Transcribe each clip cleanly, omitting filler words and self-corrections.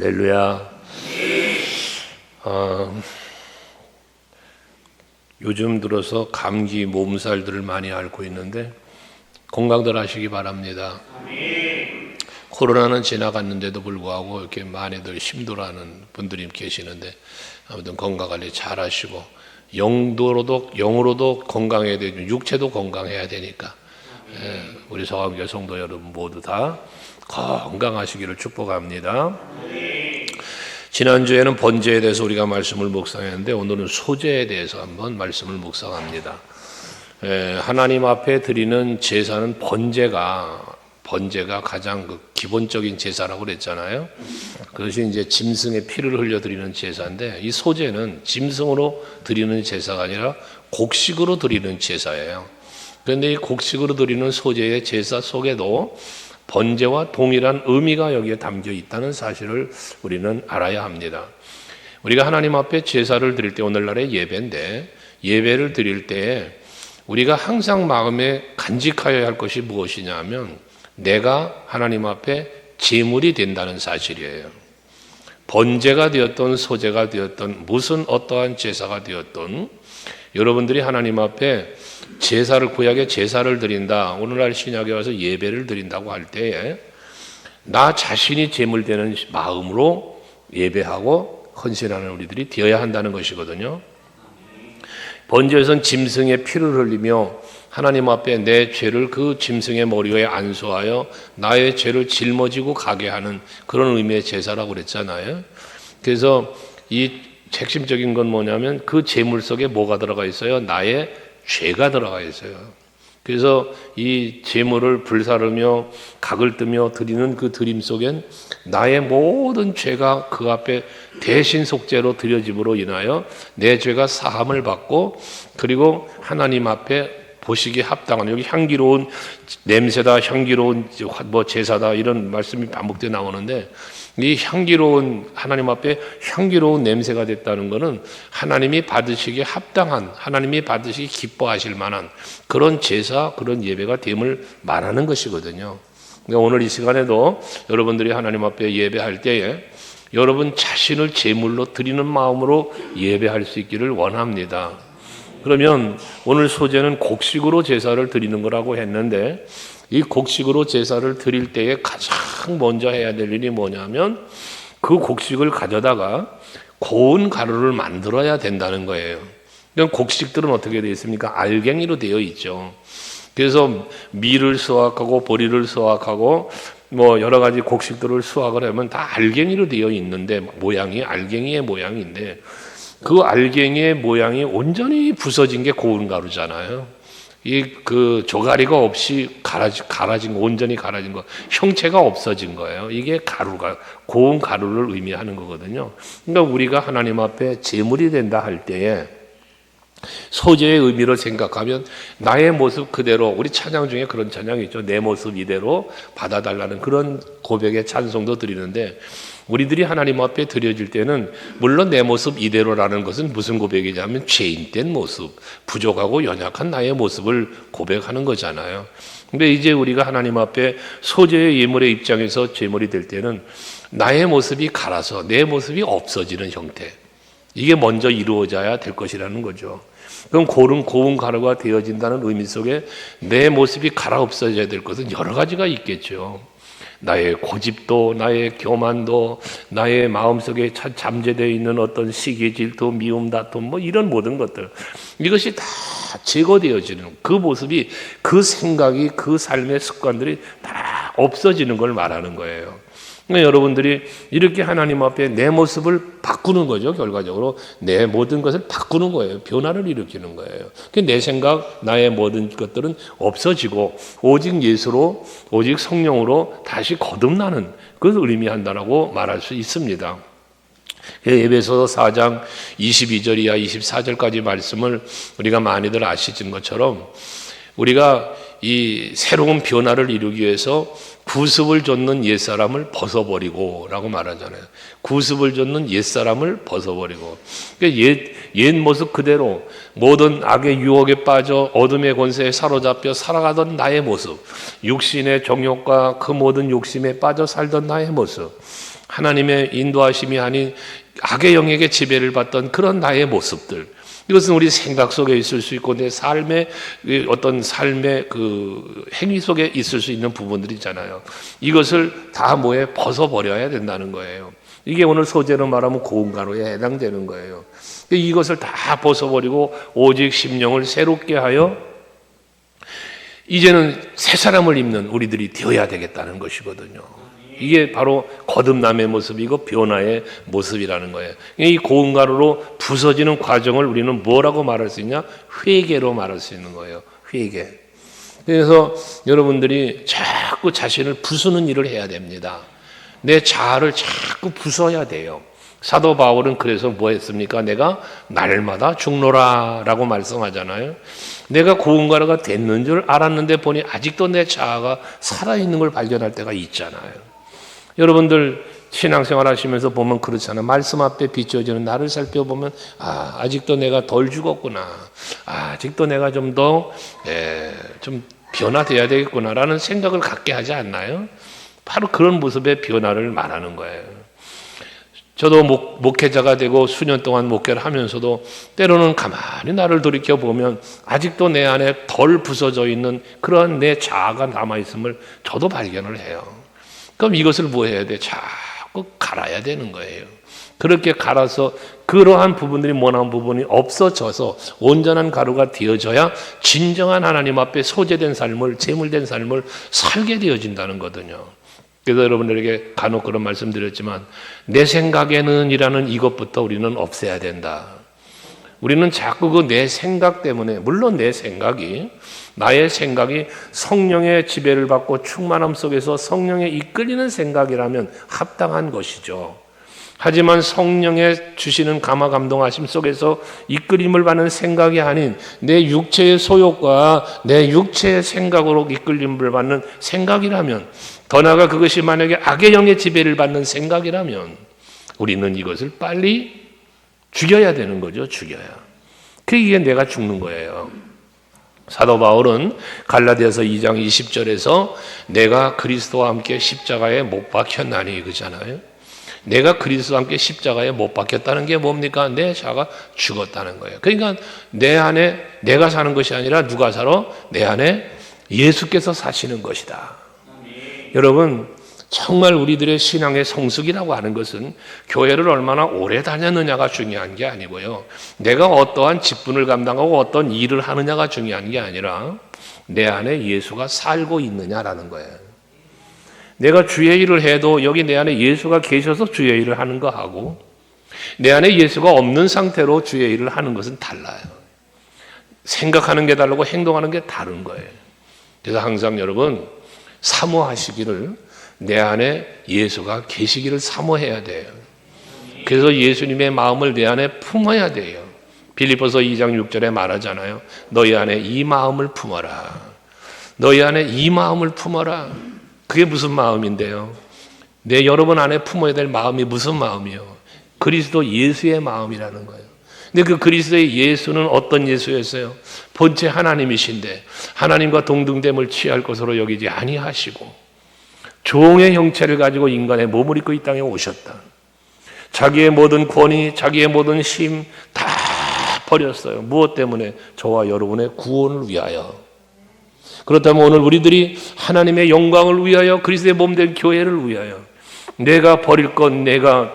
할렐루야. 요즘 들어서 감기 몸살들을 많이 앓고 있는데 건강들 하시기 바랍니다. 코로나는 지나갔는데도 불구하고 이렇게 많이들 힘들어하는 분들이 계시는데 아무튼 건강관리 잘 하시고 영으로도 건강해야 되고 육체도 건강해야 되니까 우리 서강교 성도 여러분 모두 다 건강하시기를 축복합니다. 지난주에는 번제에 대해서 우리가 말씀을 묵상했는데 오늘은 소제에 대해서 한번 말씀을 묵상합니다. 하나님 앞에 드리는 제사는 번제가 가장 기본적인 제사라고 그랬잖아요. 그것이 이제 짐승의 피를 흘려 드리는 제사인데 이 소제는 짐승으로 드리는 제사가 아니라 곡식으로 드리는 제사예요. 그런데 이 곡식으로 드리는 소제의 제사 속에도 번제와 동일한 의미가 여기에 담겨 있다는 사실을 우리는 알아야 합니다. 우리가 하나님 앞에 제사를 드릴 때 오늘날의 예배인데 예배를 드릴 때 우리가 항상 마음에 간직하여야 할 것이 무엇이냐 하면 내가 하나님 앞에 제물이 된다는 사실이에요. 번제가 되었던 소제가 되었던 무슨 어떠한 제사가 되었던 여러분들이 하나님 앞에 제사를 구약의 제사를 드린다. 오늘날 신약에 와서 예배를 드린다고 할 때에 나 자신이 제물되는 마음으로 예배하고 헌신하는 우리들이 되어야 한다는 것이거든요. 번제에서는 짐승의 피를 흘리며 하나님 앞에 내 죄를 그 짐승의 머리 위에 안수하여 나의 죄를 짊어지고 가게 하는 그런 의미의 제사라고 그랬잖아요. 그래서 이 핵심적인 건 뭐냐면 그 제물 속에 뭐가 들어가 있어요? 나의 죄가 들어가 있어요. 그래서 이 제물을 불사르며 각을 뜨며 드리는 그 드림 속엔 나의 모든 죄가 그 앞에 대신 속죄로 드려짐으로 인하여 내 죄가 사함을 받고 그리고 하나님 앞에 보시기에 합당한 여기 향기로운 냄새다 향기로운 제사다 이런 말씀이 반복되어 나오는데 이 향기로운 하나님 앞에 향기로운 냄새가 됐다는 것은 하나님이 받으시기에 합당한 하나님이 받으시기 기뻐하실 만한 그런 제사 그런 예배가 됨을 말하는 것이거든요. 그러니까 오늘 이 시간에도 여러분들이 하나님 앞에 예배할 때에 여러분 자신을 제물로 드리는 마음으로 예배할 수 있기를 원합니다. 그러면 오늘 소제는 곡식으로 제사를 드리는 거라고 했는데 이 곡식으로 제사를 드릴 때에 가장 먼저 해야 될 일이 뭐냐면 그 곡식을 가져다가 고운 가루를 만들어야 된다는 거예요. 그럼 곡식들은 어떻게 되어 있습니까? 알갱이로 되어 있죠. 그래서 밀을 수확하고 보리를 수확하고 여러 가지 곡식들을 수확을 하면 다 알갱이로 되어 있는데 모양이 알갱이의 모양인데 그 알갱이의 모양이 온전히 부서진 게 고운 가루잖아요. 그 조가리가 없이 갈아진 거, 온전히 갈아진 거, 형체가 없어진 거예요. 이게 가루가 고운 가루를 의미하는 거거든요. 그러니까 우리가 하나님 앞에 제물이 된다 할 때에 소제의 의미를 생각하면 나의 모습 그대로 우리 찬양 중에 그런 찬양이 있죠. 내 모습 이대로 받아달라는 그런 고백의 찬송도 드리는데 우리들이 하나님 앞에 드려질 때는 물론 내 모습 이대로라는 것은 무슨 고백이냐면 죄인된 모습, 부족하고 연약한 나의 모습을 고백하는 거잖아요. 근데 이제 우리가 하나님 앞에 소제의 예물의 입장에서 제물이 될 때는 나의 모습이 갈아서 내 모습이 없어지는 형태, 이게 먼저 이루어져야 될 것이라는 거죠. 그럼 고운 가루가 되어진다는 의미 속에 내 모습이 갈아 없어져야 될 것은 여러 가지가 있겠죠. 나의 고집도, 나의 교만도, 나의 마음속에 잠재되어 있는 어떤 시기, 질투, 미움, 다툼, 이런 모든 것들, 이것이 다 제거되어지는 그 모습이, 그 생각이, 그 삶의 습관들이 다 없어지는 걸 말하는 거예요. 그러니까 여러분들이 이렇게 하나님 앞에 내 모습을 바꾸는 거죠. 결과적으로 내 모든 것을 바꾸는 거예요. 변화를 일으키는 거예요. 내 생각, 나의 모든 것들은 없어지고 오직 예수로, 오직 성령으로 다시 거듭나는 그것을 의미한다라고 말할 수 있습니다. 에베소서 4장 22절 이하 24절까지 말씀을 우리가 많이들 아시는 것처럼 우리가 이 새로운 변화를 이루기 위해서 구습을 좇는 옛사람을 벗어버리고 라고 말하잖아요. 구습을 좇는 옛사람을 벗어버리고. 그러니까 옛 모습 그대로 모든 악의 유혹에 빠져 어둠의 권세에 사로잡혀 살아가던 나의 모습, 육신의 정욕과 그 모든 욕심에 빠져 살던 나의 모습, 하나님의 인도하심이 아닌 악의 영에게 지배를 받던 그런 나의 모습들, 이것은 우리 생각 속에 있을 수 있고 내 삶의 어떤 삶의 그 행위 속에 있을 수 있는 부분들이잖아요. 이것을 다 뭐에 벗어버려야 된다는 거예요. 이게 오늘 소재로 말하면 고운가루에 해당되는 거예요. 이것을 다 벗어버리고 오직 심령을 새롭게 하여 이제는 새 사람을 입는 우리들이 되어야 되겠다는 것이거든요. 이게 바로 거듭남의 모습이고 변화의 모습이라는 거예요. 이 고운 가루로 부서지는 과정을 우리는 뭐라고 말할 수 있냐? 회개로 말할 수 있는 거예요. 회개. 그래서 여러분들이 자꾸 자신을 부수는 일을 해야 됩니다. 내 자아를 자꾸 부숴야 돼요. 사도 바울은 그래서 뭐 했습니까? 내가 날마다 죽노라 라고 말씀하잖아요. 내가 고운 가루가 됐는 줄 알았는데 보니 아직도 내 자아가 살아있는 걸 발견할 때가 있잖아요. 여러분들 신앙생활 하시면서 보면 그렇잖아요. 말씀 앞에 비춰지는 나를 살펴보면 아직도 내가 덜 죽었구나. 아직도 내가 좀 더 좀 변화돼야 되겠구나라는 생각을 갖게 하지 않나요? 바로 그런 모습의 변화를 말하는 거예요. 저도 목회자가 되고 수년 동안 목회를 하면서도 때로는 가만히 나를 돌이켜보면 아직도 내 안에 덜 부서져 있는 그런 내 자아가 남아있음을 저도 발견을 해요. 그럼 이것을 뭐 해야 돼? 자꾸 갈아야 되는 거예요. 그렇게 갈아서 그러한 부분들이 모난 부분이 없어져서 온전한 가루가 되어져야 진정한 하나님 앞에 소재된 삶을, 제물된 삶을 살게 되어진다는 거거든요. 그래서 여러분들에게 간혹 그런 말씀드렸지만 내 생각에는 이라는 이것부터 우리는 없애야 된다. 우리는 자꾸 그 내 생각 때문에, 물론 내 생각이, 나의 생각이 성령의 지배를 받고 충만함 속에서 성령에 이끌리는 생각이라면 합당한 것이죠. 하지만 성령의 주시는 감화 감동하심 속에서 이끌림을 받는 생각이 아닌 내 육체의 소욕과 내 육체의 생각으로 이끌림을 받는 생각이라면, 더 나아가 그것이 만약에 악의 영의 지배를 받는 생각이라면 우리는 이것을 빨리 죽여야 되는 거죠. 죽여야. 그게 내가 죽는 거예요. 사도 바울은 갈라디아서 2장 20절에서 내가 그리스도와 함께 십자가에 못 박혔나니 그잖아요. 내가 그리스도와 함께 십자가에 못 박혔다는 게 뭡니까? 내 자가 죽었다는 거예요. 그러니까 내 안에 내가 사는 것이 아니라 누가 살아? 내 안에 예수께서 사시는 것이다. 여러분, 정말 우리들의 신앙의 성숙이라고 하는 것은 교회를 얼마나 오래 다녔느냐가 중요한 게 아니고요. 내가 어떠한 직분을 감당하고 어떤 일을 하느냐가 중요한 게 아니라 내 안에 예수가 살고 있느냐라는 거예요. 내가 주의 일을 해도 여기 내 안에 예수가 계셔서 주의 일을 하는 거하고 내 안에 예수가 없는 상태로 주의 일을 하는 것은 달라요. 생각하는 게 다르고 행동하는 게 다른 거예요. 그래서 항상 여러분 사모하시기를, 내 안에 예수가 계시기를 사모해야 돼요. 그래서 예수님의 마음을 내 안에 품어야 돼요. 빌립보서 2장 6절에 말하잖아요. 너희 안에 이 마음을 품어라. 너희 안에 이 마음을 품어라. 그게 무슨 마음인데요? 내 여러분 안에 품어야 될 마음이 무슨 마음이요? 그리스도 예수의 마음이라는 거예요. 근데 그 그리스도의 예수는 어떤 예수였어요? 본체 하나님이신데 하나님과 동등됨을 취할 것으로 여기지 아니하시고 종의 형체를 가지고 인간의 몸을 입고 이 땅에 오셨다. 자기의 모든 권위, 자기의 모든 힘 다 버렸어요. 무엇 때문에? 저와 여러분의 구원을 위하여. 그렇다면 오늘 우리들이 하나님의 영광을 위하여, 그리스도의 몸된 교회를 위하여, 내가 버릴 것, 내가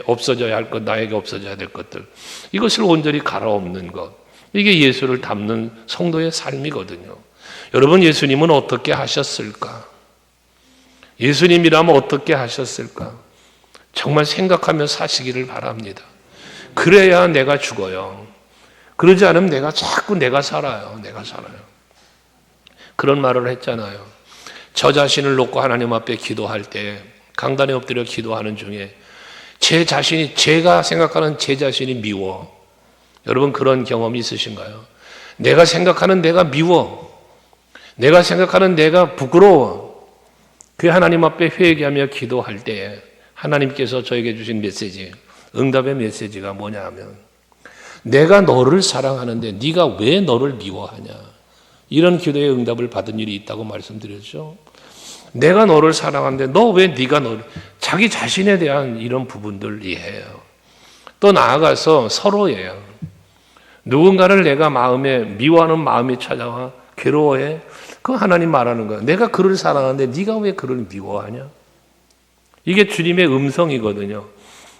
없어져야 할 것, 나에게 없어져야 될 것들, 이것을 온전히 갈아엎는 것, 이게 예수를 닮는 성도의 삶이거든요. 여러분, 예수님은 어떻게 하셨을까? 예수님이라면 어떻게 하셨을까? 정말 생각하며 사시기를 바랍니다. 그래야 내가 죽어요. 그러지 않으면 내가 살아요. 내가 살아요. 그런 말을 했잖아요. 저 자신을 놓고 하나님 앞에 기도할 때, 강단에 엎드려 기도하는 중에 제가 생각하는 제 자신이 미워. 여러분 그런 경험이 있으신가요? 내가 생각하는 내가 미워. 내가 생각하는 내가 부끄러워. 그 하나님 앞에 회개하며 기도할 때 하나님께서 저에게 주신 메시지, 응답의 메시지가 뭐냐 하면 내가 너를 사랑하는데 네가 왜 너를 미워하냐. 이런 기도의 응답을 받은 일이 있다고 말씀드렸죠. 내가 너를 사랑하는데 너 왜 네가 너를, 자기 자신에 대한 이런 부분들 이해해요. 또 나아가서 서로예요. 누군가를 내가 마음에 미워하는 마음이 찾아와 괴로워해. 그 하나님 말하는 거야. 내가 그를 사랑하는데 네가 왜 그를 미워하냐? 이게 주님의 음성이거든요.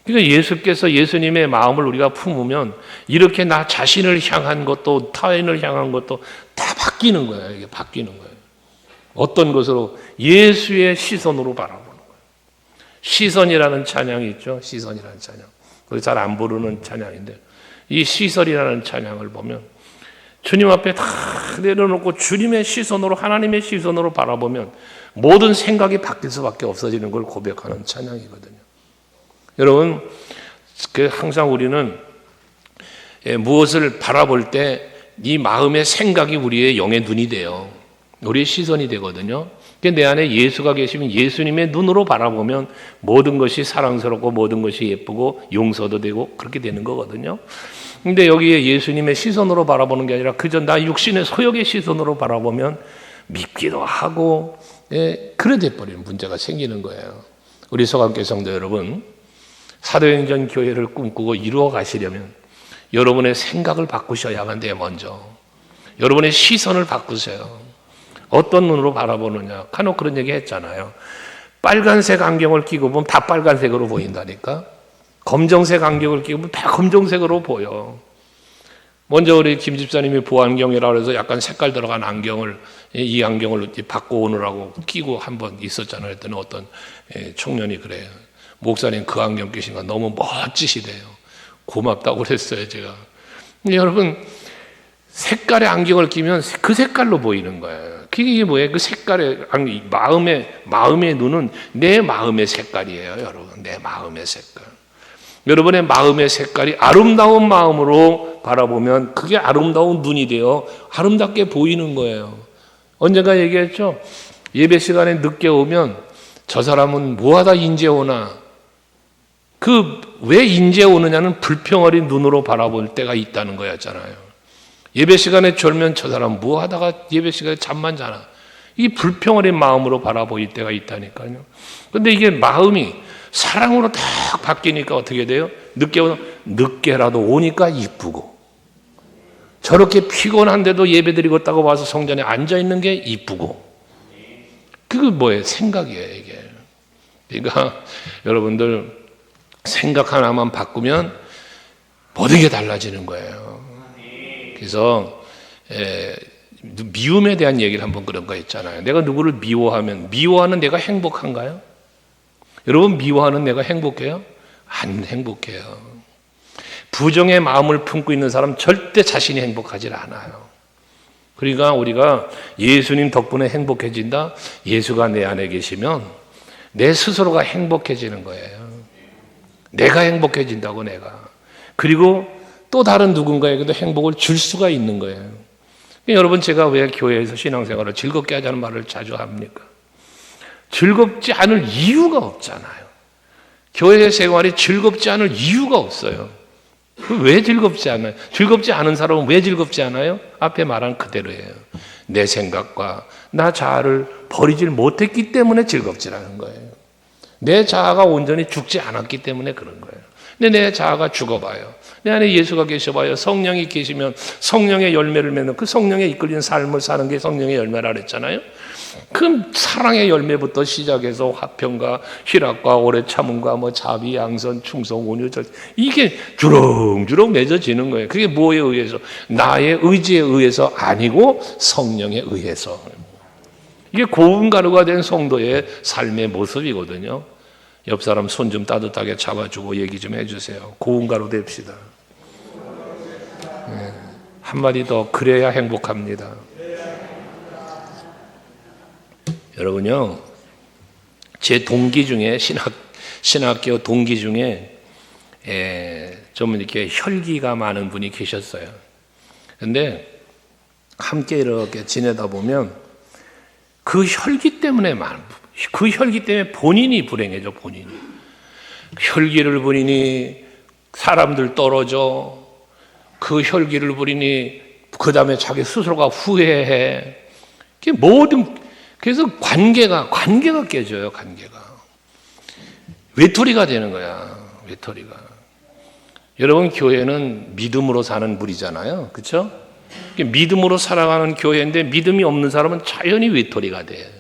그러니까 예수님의 마음을 우리가 품으면 이렇게 나 자신을 향한 것도 타인을 향한 것도 다 바뀌는 거예요. 이게 바뀌는 거예요. 어떤 것으로? 예수의 시선으로 바라보는 거예요. 시선이라는 찬양이 있죠. 시선이라는 찬양. 우리 잘 안 부르는 찬양인데 이 시선이라는 찬양을 보면 주님 앞에 다 내려놓고 주님의 시선으로, 하나님의 시선으로 바라보면 모든 생각이 바뀔 수밖에 없어지는 걸 고백하는 찬양이거든요. 여러분, 항상 우리는 무엇을 바라볼 때 이 마음의 생각이 우리의 영의 눈이 돼요. 우리의 시선이 되거든요. 내 안에 예수가 계시면 예수님의 눈으로 바라보면 모든 것이 사랑스럽고 모든 것이 예쁘고 용서도 되고 그렇게 되는 거거든요. 근데 여기에 예수님의 시선으로 바라보는 게 아니라 그저 나 육신의 소욕의 시선으로 바라보면 밉기도 하고 그래 돼버리는 문제가 생기는 거예요. 우리 서강교회 성도 여러분, 사도행전 교회를 꿈꾸고 이루어 가시려면 여러분의 생각을 바꾸셔야만 돼요. 먼저 여러분의 시선을 바꾸세요. 어떤 눈으로 바라보느냐. 간혹 그런 얘기 했잖아요. 빨간색 안경을 끼고 보면 다 빨간색으로 보인다니까. 검정색 안경을 끼고 보면 다 검정색으로 보여. 먼저 우리 김 집사님이 보안경이라고 해서 약간 색깔 들어간 안경을, 이 안경을 바꿔오느라고 끼고 한번 있었잖아요. 그랬더니 어떤 청년이 그래요. 목사님 그 안경 끼신 거 너무 멋지시대요. 고맙다고 그랬어요, 제가. 여러분, 색깔의 안경을 끼면 그 색깔로 보이는 거예요. 그게 뭐예요? 그 색깔의 마음의 눈은 내 마음의 색깔이에요, 여러분. 내 마음의 색깔. 여러분의 마음의 색깔이 아름다운 마음으로 바라보면 그게 아름다운 눈이 되어 아름답게 보이는 거예요. 언젠가 얘기했죠? 예배 시간에 늦게 오면 저 사람은 뭐하다 인제 오나. 왜 인제 오느냐는 불평어린 눈으로 바라볼 때가 있다는 거였잖아요. 예배 시간에 졸면 저 사람 뭐 하다가 예배 시간에 잠만 자나. 이 불평어린 마음으로 바라보일 때가 있다니까요. 그런데 이게 마음이 사랑으로 딱 바뀌니까 어떻게 돼요? 늦게라도 오니까 이쁘고, 저렇게 피곤한데도 예배 드리고 있다고 와서 성전에 앉아있는 게 이쁘고, 그게 뭐예요? 생각이에요, 이게. 그러니까 여러분들 생각 하나만 바꾸면 모든 게 달라지는 거예요. 그래서 미움에 대한 얘기를 한번 그런 거 있잖아요. 내가 누구를 미워하는 내가 행복한가요? 여러분, 미워하는 내가 행복해요? 안 행복해요. 부정의 마음을 품고 있는 사람 절대 자신이 행복하지 않아요. 그러니까 우리가 예수님 덕분에 행복해진다. 예수가 내 안에 계시면 내 스스로가 행복해지는 거예요. 내가 행복해진다고, 내가. 그리고 또 다른 누군가에게도 행복을 줄 수가 있는 거예요. 여러분, 제가 왜 교회에서 신앙생활을 즐겁게 하자는 말을 자주 합니까? 즐겁지 않을 이유가 없잖아요. 교회 생활이 즐겁지 않을 이유가 없어요. 왜 즐겁지 않아요? 즐겁지 않은 사람은 왜 즐겁지 않아요? 앞에 말한 그대로예요. 내 생각과 나 자아를 버리질 못했기 때문에 즐겁지 않은 거예요. 내 자아가 온전히 죽지 않았기 때문에 그런 거예요. 근데 내 자아가 죽어봐요. 내 안에 예수가 계셔봐요. 성령이 계시면 성령의 열매를 맺는, 그 성령에 이끌리는 삶을 사는 게 성령의 열매라 그랬잖아요. 그 사랑의 열매부터 시작해서 화평과 희락과 오래 참음과 자비, 양선, 충성, 온유, 절, 이게 주렁주렁 맺어지는 거예요. 그게 뭐에 의해서? 나의 의지에 의해서 아니고 성령에 의해서. 이게 고운가루가 된 성도의 삶의 모습이거든요. 옆 사람 손 좀 따뜻하게 잡아주고 얘기 좀 해주세요. 고운가루 됩시다. 네. 한마디 더, 그래야 행복합니다. 여러분요, 제 동기 중에 신학교 동기 중에 좀 이렇게 혈기가 많은 분이 계셨어요. 근데 함께 이렇게 지내다 보면 그 혈기 때문에 그 혈기 때문에 본인이 불행해져, 본인이. 혈기를 부리니 사람들 떨어져. 그 혈기를 부리니 그 다음에 자기 스스로가 후회해. 그래서 관계가 깨져요, 관계가. 외톨이가 되는 거야, 외톨이가. 여러분, 교회는 믿음으로 사는 무리잖아요, 그렇죠? 믿음으로 살아가는 교회인데 믿음이 없는 사람은 자연히 외톨이가 돼.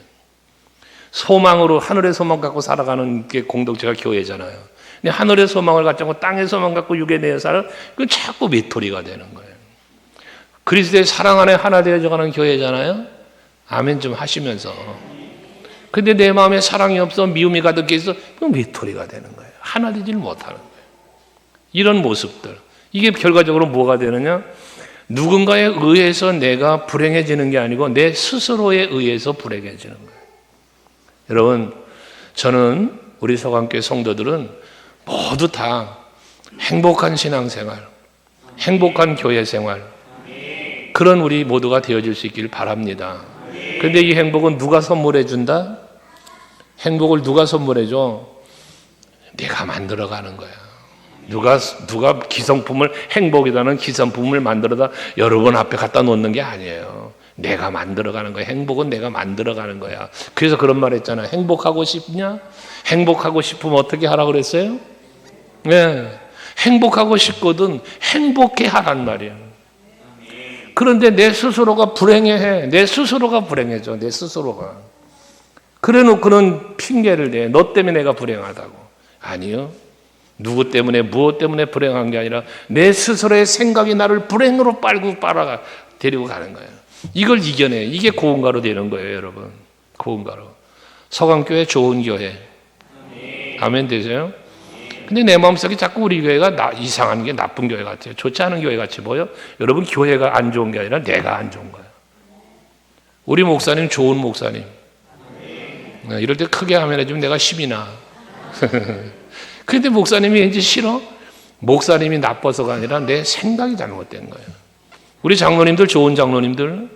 소망으로, 하늘의 소망 갖고 살아가는 게 공동체가 교회잖아요. 근데 하늘의 소망을 갖지 않고 땅의 소망 갖고 육에 내어 살아, 그건 자꾸 외톨이가 되는 거예요. 그리스도의 사랑 안에 하나 되어져가는 교회잖아요. 아멘 좀 하시면서. 근데 내 마음에 사랑이 없어, 미움이 가득해 있어, 그럼 외톨이가 되는 거예요. 하나 되지를 못하는 거예요. 이런 모습들, 이게 결과적으로 뭐가 되느냐? 누군가에 의해서 내가 불행해지는 게 아니고 내 스스로에 의해서 불행해지는 거예요. 여러분, 저는 우리 서강교회 성도들은 모두 다 행복한 신앙생활, 행복한 교회생활, 그런 우리 모두가 되어질 수 있길 바랍니다. 그런데 이 행복은 누가 선물해 준다? 행복을 누가 선물해 줘? 내가 만들어가는 거야. 누가 기성품을, 행복이라는 기성품을 만들어다 여러분 앞에 갖다 놓는 게 아니에요. 내가 만들어가는 거야. 행복은 내가 만들어가는 거야. 그래서 그런 말 했잖아요. 행복하고 싶냐? 행복하고 싶으면 어떻게 하라고 그랬어요? 네. 행복하고 싶거든 행복해 하란 말이에요. 그런데 내 스스로가 불행해. 내 스스로가 불행해져. 내 스스로가. 그래 놓고는 핑계를 대. 너 때문에 내가 불행하다고. 아니요. 누구 때문에, 무엇 때문에 불행한 게 아니라 내 스스로의 생각이 나를 불행으로 빨아가 데리고 가는 거예요. 이걸 이겨내. 이게 고운가로 되는 거예요, 여러분. 고운가로. 서강교회 좋은 교회. 아멘 되세요? 근데 내 마음속에 자꾸 우리 교회가 이상한 게 나쁜 교회 같아요. 좋지 않은 교회 같이 보여? 여러분, 교회가 안 좋은 게 아니라 내가 안 좋은 거예요. 우리 목사님 좋은 목사님. 이럴 때 크게 하면 해주면 내가 힘이 나. 근데 목사님이 왠지 싫어? 목사님이 나빠서가 아니라 내 생각이 잘못된 거예요. 우리 장로님들 좋은 장로님들.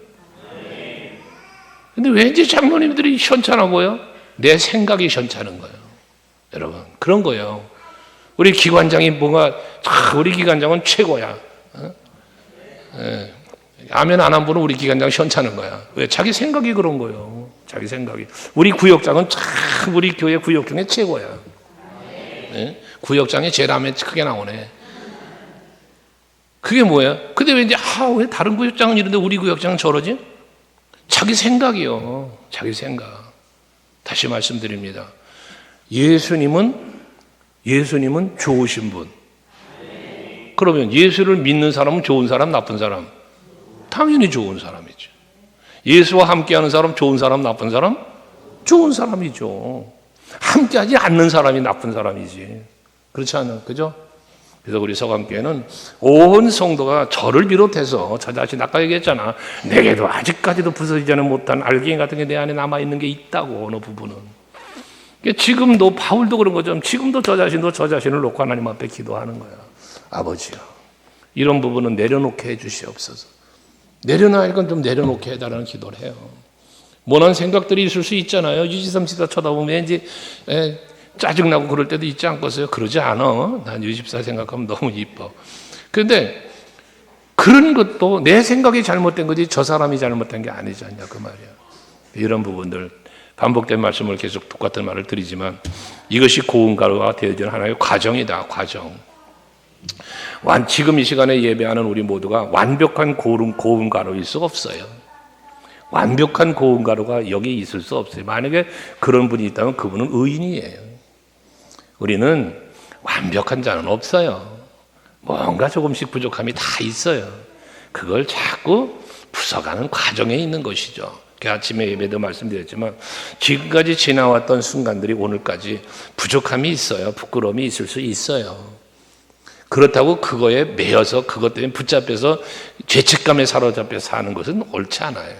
근데 왠지 장로님들이 현찮아 보여? 내 생각이 현찮은 거예요. 여러분, 그런 거예요. 우리 기관장이 우리 기관장은 최고야. 아멘 안 한 분은 우리 기관장 현찮은 거야. 왜? 자기 생각이 그런 거예요. 자기 생각이. 우리 구역장은 참 우리 교회 구역 중에 최고야. 네? 구역장이 제일 아멘 크게 나오네. 그게 뭐야? 근데 왠지 왜 다른 구역장은 이런데 우리 구역장은 저러지? 자기 생각이요. 자기 생각. 다시 말씀드립니다. 예수님은 좋으신 분. 그러면 예수를 믿는 사람은 좋은 사람, 나쁜 사람? 당연히 좋은 사람이죠. 예수와 함께하는 사람, 좋은 사람, 나쁜 사람? 좋은 사람이죠. 함께하지 않는 사람이 나쁜 사람이지. 그렇지 않아요? 그죠? 그래서 우리 서강교회는 온 성도가 저를 비롯해서 저 자신 아까 얘기했잖아. 내게도 아직까지도 부서지지 못한 알갱이 같은 게 내 안에 남아있는 게 있다고, 어느 부분은. 지금도 바울도 그런 것처럼 지금도 저 자신을 놓고 하나님 앞에 기도하는 거야. 아버지요, 이런 부분은 내려놓게 해주시옵소서. 내려놔야 건 좀 내려놓게 해달라는 기도를 해요. 모난 생각들이 있을 수 있잖아요. 유지삼시다 쳐다보면 왠지 짜증나고 그럴 때도 있지 않겠어요? 그러지 않아. 난 유집사 생각하면 너무 이뻐. 그런데 그런 것도 내 생각이 잘못된 거지 저 사람이 잘못된 게 아니지 않냐 그 말이야. 이런 부분들 반복된 말씀을 계속 똑같은 말을 드리지만 이것이 고운가루가 되어지는 하나의 과정이다. 과정. 지금 이 시간에 예배하는 우리 모두가 완벽한 고운가루일 수 없어요. 완벽한 고운가루가 여기 있을 수 없어요. 만약에 그런 분이 있다면 그분은 의인이에요. 우리는 완벽한 자는 없어요. 뭔가 조금씩 부족함이 다 있어요. 그걸 자꾸 부숴가는 과정에 있는 것이죠. 아침에 예배도 말씀드렸지만 지금까지 지나왔던 순간들이 오늘까지 부족함이 있어요. 부끄러움이 있을 수 있어요. 그렇다고 그거에 매여서 그것 때문에 붙잡혀서 죄책감에 사로잡혀 사는 것은 옳지 않아요.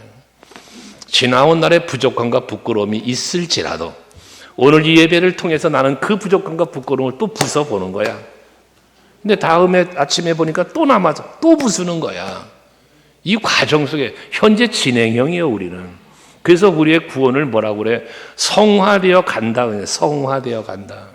지나온 날의 부족함과 부끄러움이 있을지라도 오늘 이 예배를 통해서 나는 그 부족함과 부끄러움을 또 부숴보는 거야. 근데 다음에 아침에 보니까 또 남아서 또 부수는 거야. 이 과정 속에 현재 진행형이에요, 우리는. 그래서 우리의 구원을 뭐라고 그래? 성화되어 간다. 성화되어 간다.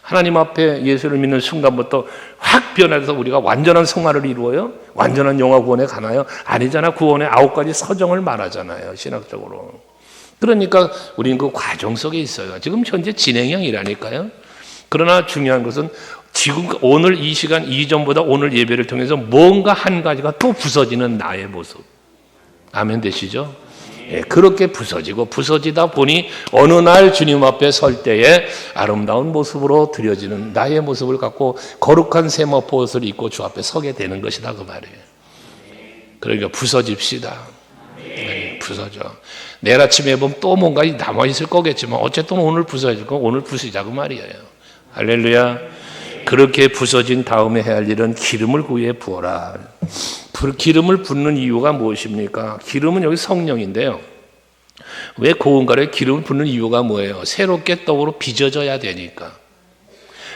하나님 앞에 예수를 믿는 순간부터 확 변해서 우리가 완전한 성화를 이루어요? 완전한 영화 구원에 가나요? 아니잖아. 구원의 9가지 서정을 말하잖아요, 신학적으로. 그러니까 우리는 그 과정 속에 있어요. 지금 현재 진행형이라니까요. 그러나 중요한 것은 지금 오늘 이 시간 이전보다 오늘 예배를 통해서 뭔가 한 가지가 또 부서지는 나의 모습. 아멘 되시죠? 예, 그렇게 부서지다 보니 어느 날 주님 앞에 설 때에 아름다운 모습으로 드려지는 나의 모습을 갖고 거룩한 세마포 옷을 입고 주 앞에 서게 되는 것이다 그 말이에요. 그러니까 부서집시다. 네, 부서져. 내일 아침에 보면 또 뭔가 남아있을 거겠지만 어쨌든 오늘 부서질 거 오늘 부수자 그 말이에요. 할렐루야. 그렇게 부서진 다음에 해야 할 일은 기름을 그 위에 부어라. 기름을 붓는 이유가 무엇입니까? 기름은 여기 성령인데요. 왜 고운 가루에 기름을 붓는 이유가 뭐예요? 새롭게 떡으로 빚어져야 되니까.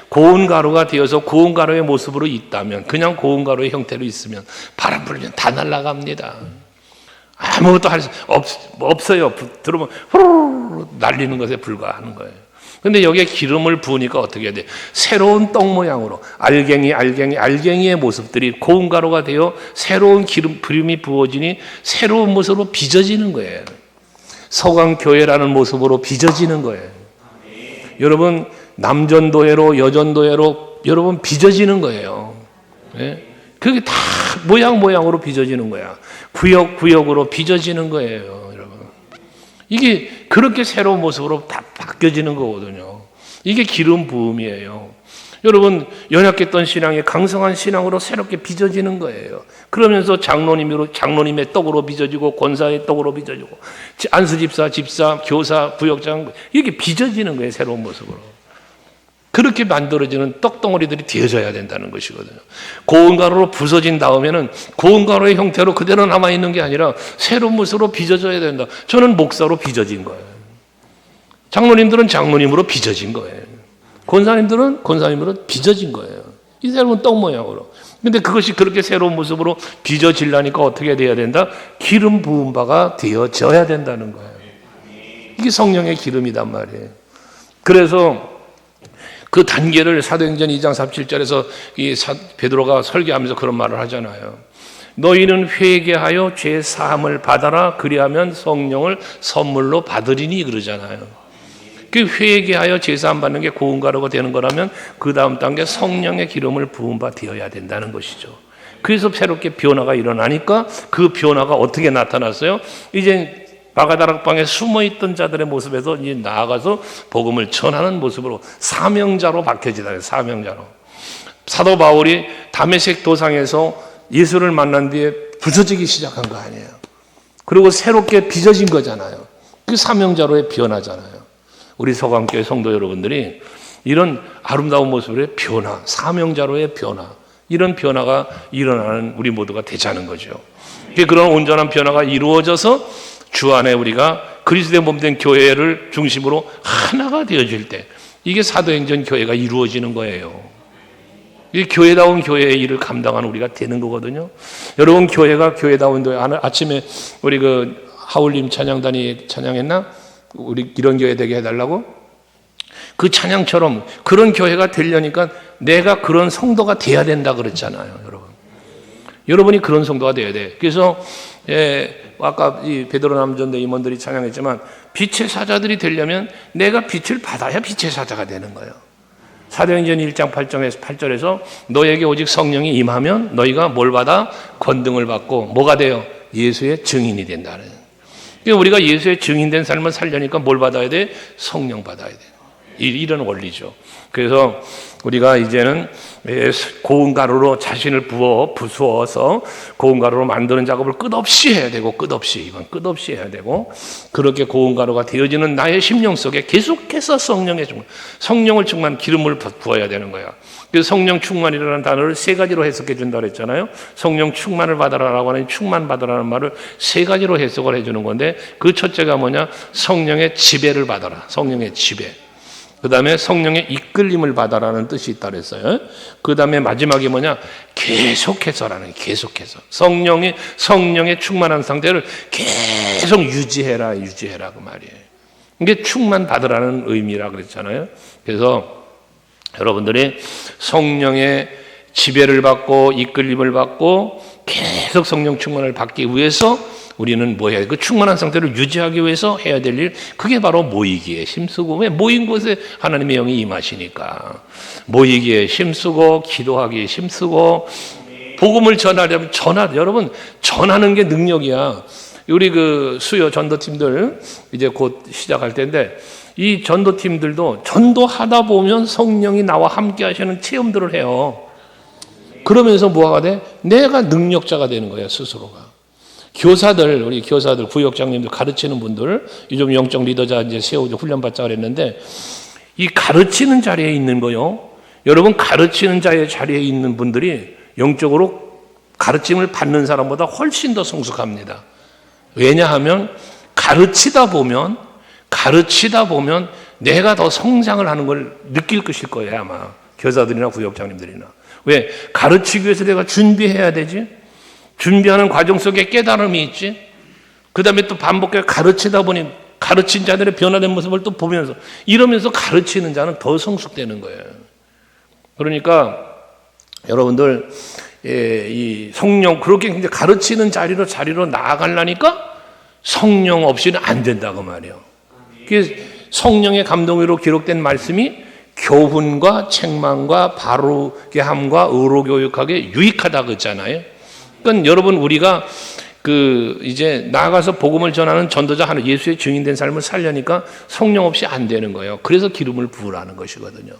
고운 가루가 되어서 고운 가루의 모습으로 있다면, 그냥 고운 가루의 형태로 있으면 바람 불면 다 날아갑니다. 아무것도 할 수 없어요. 들어보면 후루룩 날리는 것에 불과하는 거예요. 근데 여기에 기름을 부으니까 어떻게 해야 돼? 새로운 떡 모양으로 알갱이의 모습들이 고운 가루가 되어 새로운 기름이 부어지니 새로운 모습으로 빚어지는 거예요. 서강교회라는 모습으로 빚어지는 거예요. 여러분 남전도회로 여전도회로 여러분 빚어지는 거예요. 네? 그게 다 모양으로 빚어지는 거야. 구역으로 빚어지는 거예요. 이게 그렇게 새로운 모습으로 다 바뀌어지는 거거든요. 이게 기름 부음이에요. 여러분 연약했던 신앙이 강성한 신앙으로 새롭게 빚어지는 거예요. 그러면서 장로님의 떡으로 빚어지고 권사의 떡으로 빚어지고 안수집사, 집사, 교사, 부역장 이게 빚어지는 거예요. 새로운 모습으로. 그렇게 만들어지는 떡덩어리들이 되어져야 된다는 것이거든요. 고운 가루로 부서진 다음에는 고운 가루의 형태로 그대로 남아있는 게 아니라 새로운 모습으로 빚어져야 된다. 저는 목사로 빚어진 거예요. 장로님들은 장로님으로 빚어진 거예요. 권사님들은 권사님으로 빚어진 거예요. 이 새로운 떡 모양으로. 근데 그것이 그렇게 새로운 모습으로 빚어지려니까 어떻게 돼야 된다? 기름 부은 바가 되어져야 된다는 거예요. 이게 성령의 기름이단 말이에요. 그래서 그 단계를 사도행전 2장 37절에서 베드로가 설교하면서 그런 말을 하잖아요. 너희는 회개하여 죄 사함을 받아라. 그리하면 성령을 선물로 받으리니 그러잖아요. 그 회개하여 죄 사함 받는 게 고운 가루가 되는 거라면 그 다음 단계 성령의 기름을 부은 바 되어야 된다는 것이죠. 그래서 새롭게 변화가 일어나니까 그 변화가 어떻게 나타났어요? 이제 바가다락방에 숨어있던 자들의 모습에서 이제 나아가서 복음을 전하는 모습으로 사명자로 바뀌어지다. 사명자로. 사도 바울이 다메섹 도상에서 예수를 만난 뒤에 부서지기 시작한 거 아니에요. 그리고 새롭게 빚어진 거잖아요. 그 사명자로의 변화잖아요. 우리 서강교회 성도 여러분들이 이런 아름다운 모습의 변화, 사명자로의 변화, 이런 변화가 일어나는 우리 모두가 되자는 거죠. 그런 온전한 변화가 이루어져서 주 안에 우리가 그리스도의 몸된 교회를 중심으로 하나가 되어질 때 이게 사도행전 교회가 이루어지는 거예요. 이 교회다운 교회의 일을 감당하는 우리가 되는 거거든요. 여러분 교회가 교회다운 교회 아침에 우리 그 하울림 찬양단이 찬양했나? 우리 이런 교회 되게 해달라고? 그 찬양처럼 그런 교회가 되려니까 내가 그런 성도가 돼야 된다 그랬잖아요, 여러분. 여러분이 그런 성도가 돼야 돼. 그래서 아까 이 베드로 남전대 임원들이 찬양했지만 빛의 사자들이 되려면 내가 빛을 받아야 빛의 사자가 되는 거예요. 사도행전 1장 8절에서 너에게 오직 성령이 임하면 너희가 뭘 받아? 권능을 받고 뭐가 돼요? 예수의 증인이 된다는. 그러니까 우리가 예수의 증인된 삶을 살려니까 뭘 받아야 돼? 성령 받아야 돼. 이런 원리죠. 그래서 우리가 이제는 고운 가루로 자신을 부수어서 고운 가루로 만드는 작업을 끝없이 해야 되고 끝없이 해야 되고 그렇게 고운 가루가 되어지는 나의 심령 속에 계속해서 성령을 충만 기름을 부어야 되는 거야. 그래서 성령 충만이라는 단어를 세 가지로 해석해 준다고 했잖아요. 성령 충만을 받아라라고 하는 충만 받아라는 말을 세 가지로 해석을 해주는 건데 그 첫째가 뭐냐? 성령의 지배를 받아라. 성령의 지배. 그 다음에 성령의 이끌림을 받아라는 뜻이 있다 그랬어요. 그 다음에 마지막이 뭐냐? 계속해서라는, 계속해서 성령의 충만한 상태를 계속 유지해라 그 말이에요. 이게 충만 받으라는 의미라 그랬잖아요. 그래서 여러분들이 성령의 지배를 받고 이끌림을 받고 계속 성령 충만을 받기 위해서 우리는 뭐 해야 돼? 그 충만한 상태를 유지하기 위해서 해야 될 일, 그게 바로 모이기에 힘쓰고, 왜 모인 곳에 하나님의 영이 임하시니까 모이기에 힘쓰고 기도하기에 힘쓰고 복음을 전하려면 여러분 전하는 게 능력이야. 우리 그 수요 전도팀들 이제 곧 시작할 텐데, 이 전도팀들도 전도하다 보면 성령이 나와 함께 하시는 체험들을 해요. 그러면서 뭐가 돼? 내가 능력자가 되는 거야, 스스로가. 교사들, 우리 교사들, 구역장님들 가르치는 분들, 요즘 영적 리더자 이제 세우고 훈련받자 그랬는데, 이 가르치는 자리에 있는 거요. 여러분, 가르치는 자리에 있는 분들이 영적으로 가르침을 받는 사람보다 훨씬 더 성숙합니다. 왜냐하면 가르치다 보면 내가 더 성장을 하는 걸 느낄 것일 거예요, 아마. 교사들이나 구역장님들이나. 왜? 가르치기 위해서 내가 준비해야 되지? 준비하는 과정 속에 깨달음이 있지? 그 다음에 또 반복해 가르치다 보니 가르친 자들의 변화된 모습을 또 보면서, 이러면서 가르치는 자는 더 성숙되는 거예요. 그러니까 여러분들, 이 성령, 그렇게 이제 가르치는 자리로 나아가려니까 성령 없이는 안 된다고 말이에요. 성령의 감동으로 기록된 말씀이 교훈과 책망과 바르게 함과 의로 교육하게 유익하다 그랬잖아요. 그러니까 여러분, 우리가 이제 나아가서 복음을 전하는 전도자 하는 예수의 증인된 삶을 살려니까 성령 없이 안 되는 거예요. 그래서 기름을 부으라는 것이거든요.